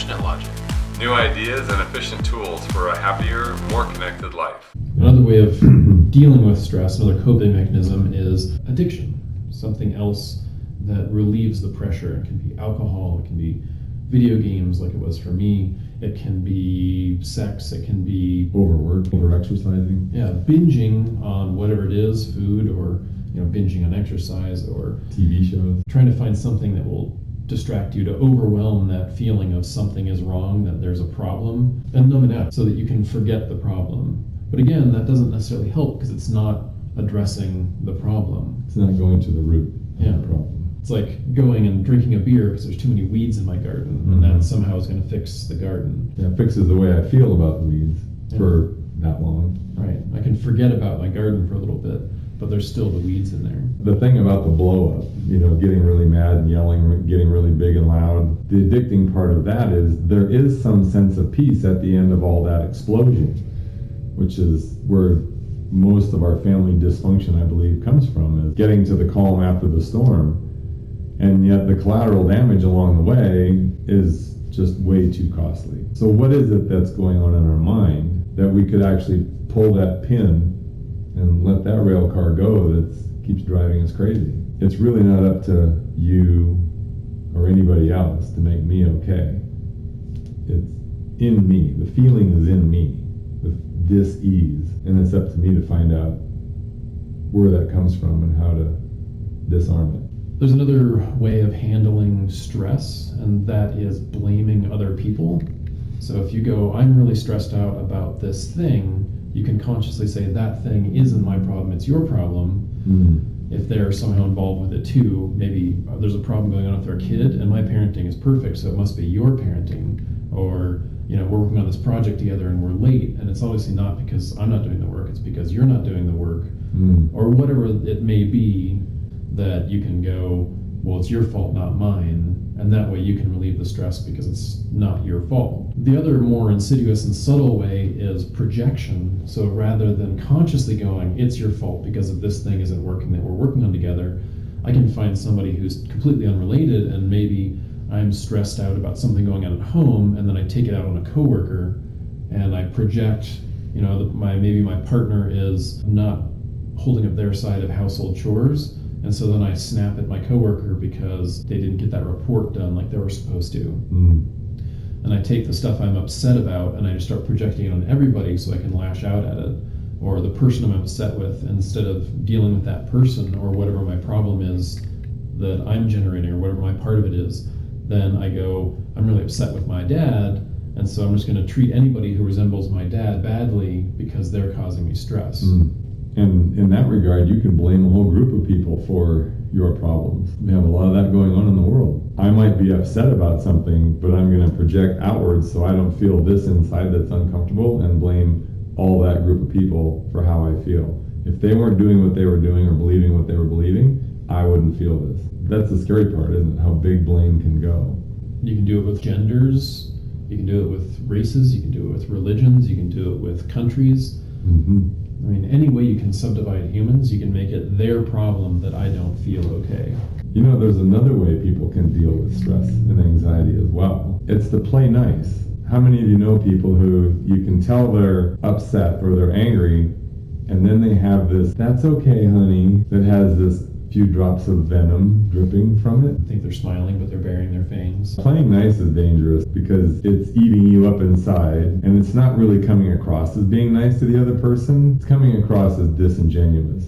compassionate logic. New ideas and efficient tools for a happier, more connected life. Another way of dealing with stress, another coping mechanism, is addiction. Something else that relieves the pressure. It can be alcohol, it can be video games like it was for me, it can be sex, it can be overwork, over-exercising. Yeah, binging on whatever it is, food, or binging on exercise, or TV shows. Trying to find something that will distract you, to overwhelm that feeling of something is wrong, that there's a problem, and numb it out so that you can forget the problem. But again, that doesn't necessarily help because it's not addressing the problem. It's not going to the root of Yeah. the problem. It's like going and drinking a beer because there's too many weeds in my garden, and that somehow is going to fix the garden. Yeah, it fixes the way I feel about the weeds for that long. Right. I can forget about my garden for a little bit, but there's still the weeds in there. The thing about the blow up, getting really mad and yelling, getting really big and loud, the addicting part of that is there is some sense of peace at the end of all that explosion, which is where most of our family dysfunction, I believe, comes from, is getting to the calm after the storm. And yet the collateral damage along the way is just way too costly. So what is it that's going on in our mind that we could actually pull that pin and let that rail car go that keeps driving us crazy? It's really not up to you or anybody else to make me okay. It's in me. The feeling is in me, with dis-ease. And it's up to me to find out where that comes from and how to disarm it. There's another way of handling stress, and that is blaming other people. So if you go, I'm really stressed out about this thing, you can consciously say, that thing isn't my problem, it's your problem. If they're somehow involved with it too, maybe there's a problem going on with their kid, and my parenting is perfect, so it must be your parenting. Or, we're working on this project together and we're late, and it's obviously not because I'm not doing the work, it's because you're not doing the work. Or whatever it may be, that you can go, well, it's your fault, not mine, and that way you can relieve the stress because it's not your fault. The other more insidious and subtle way is projection. So rather than consciously going, it's your fault because of this thing isn't working that we're working on together, I can find somebody who's completely unrelated, and maybe I'm stressed out about something going on at home, and then I take it out on a coworker, and I project, maybe my partner is not holding up their side of household chores, and so then I snap at my coworker because they didn't get that report done like they were supposed to. And I take the stuff I'm upset about and I just start projecting it on everybody so I can lash out at it, or the person I'm upset with, instead of dealing with that person or whatever my problem is that I'm generating or whatever my part of it is. Then I go, I'm really upset with my dad, and so I'm just going to treat anybody who resembles my dad badly because they're causing me stress. And in that regard, you can blame a whole group of people for your problems. We have a lot of that going on in the world. I might be upset about something, but I'm going to project outwards so I don't feel this inside that's uncomfortable, and blame all that group of people for how I feel. If they weren't doing what they were doing or believing what they were believing, I wouldn't feel this. That's the scary part, isn't it? How big blame can go. You can do it with genders, you can do it with races, you can do it with religions, you can do it with countries. I mean, any way you can subdivide humans, you can make it their problem that I don't feel okay. There's another way people can deal with stress and anxiety as well. It's to play nice. How many of you know people who you can tell they're upset or they're angry, and then they have this, that's okay, honey, that has this few drops of venom dripping from it? I think they're smiling, but they're baring their fangs. Playing nice is dangerous because it's eating you up inside, and it's not really coming across as being nice to the other person. It's coming across as disingenuous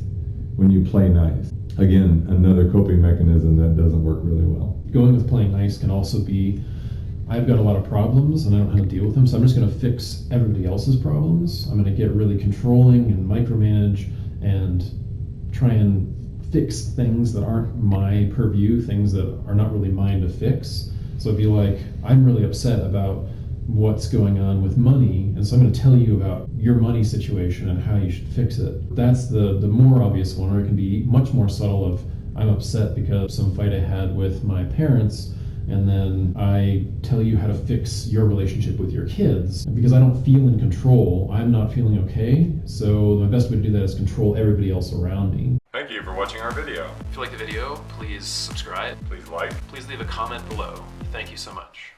when you play nice. Again, another coping mechanism that doesn't work really well. Going with playing nice can also be, I've got a lot of problems and I don't know how to deal with them, so I'm just going to fix everybody else's problems. I'm going to get really controlling and micromanage and try and fix things that aren't my purview, things that are not really mine to fix. So it'd be like, I'm really upset about what's going on with money, and so I'm going to tell you about your money situation and how you should fix it. That's the more obvious one, or it can be much more subtle of, I'm upset because of some fight I had with my parents, and then I tell you how to fix your relationship with your kids. And because I don't feel in control, I'm not feeling okay, so my best way to do that is control everybody else around me. Thank you for watching our video. If you like the video, please subscribe. Please like. Please leave a comment below. Thank you so much.